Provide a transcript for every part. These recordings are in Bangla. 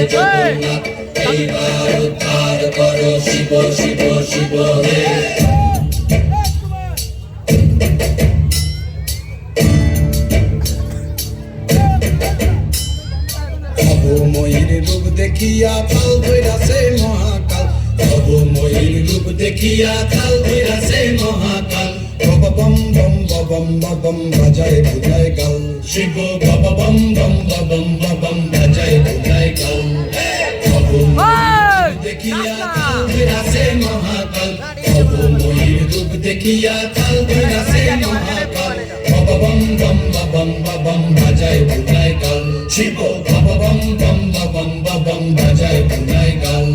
জগন্নাথ এইবার উদ্ধার করো শিব শিব শিব হে ময়ূর রূপ দেখিয়া কাল ধৈরাছে মহাকাল ময়ূর রূপ দেখিয়া কাল ধৈরাছে মহাকাল বম বম বম বম বাজায় বুঝায় গাল শিব বম বম বম বম বাজায় বুঝায় গাল দেখিয়া কাল ধৈরাছে মহাকাল ময়ূর রূপ দেখিয়া কাল ধৈরাছে মহাকাল বম বম বম বাজায় বুঝায় গাল শিব বম বম বম বাজায় বুঝায় গাল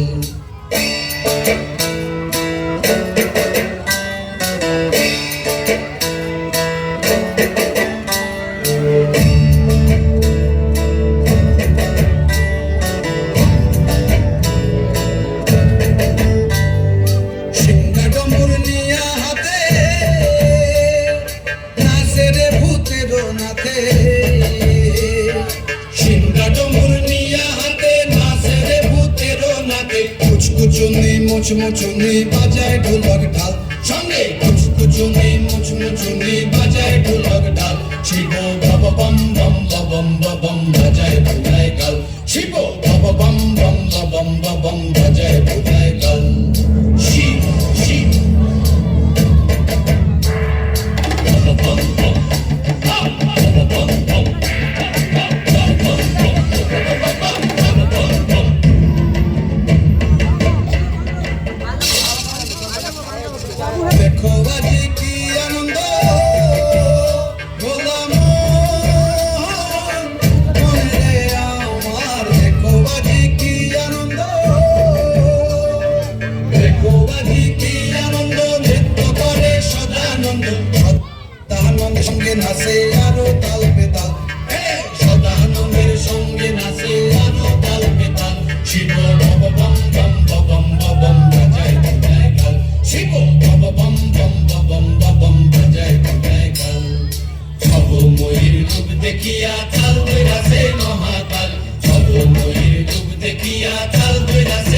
মুচমুচুনি বাজায় ঢোলক ঢাল সঙ্গে মুচমুচুনি মুচমুচুনি বাজায় ঢোলক ঢাল শিব বম বম বম বম বাজায় বুঝায় গাল শিব বম বম বম বাজায় বুঝায় গাল শিব শিব বম বম দেখো বাজি কি আনন্দ গোলাম মনে আমার দেখো বাজি কি আনন্দ দেখো বাজি কি আনন্দ নৃত্য করে সদানন্দ সদানন্দের সঙ্গে নাচে আরো তাল বেতাল সদানন্দের সঙ্গে নাচে আরো তাল বেতাল শিব বম বম বম বম বাজায় বুঝায় গাল শিব বম বম বম বাজায় বুঝায় গাল ময়ূর রূপ দেখিয়া কাল ধৈরাছে মহাকাল ময়ূর রূপ দেখিয়া কাল ধৈরাছে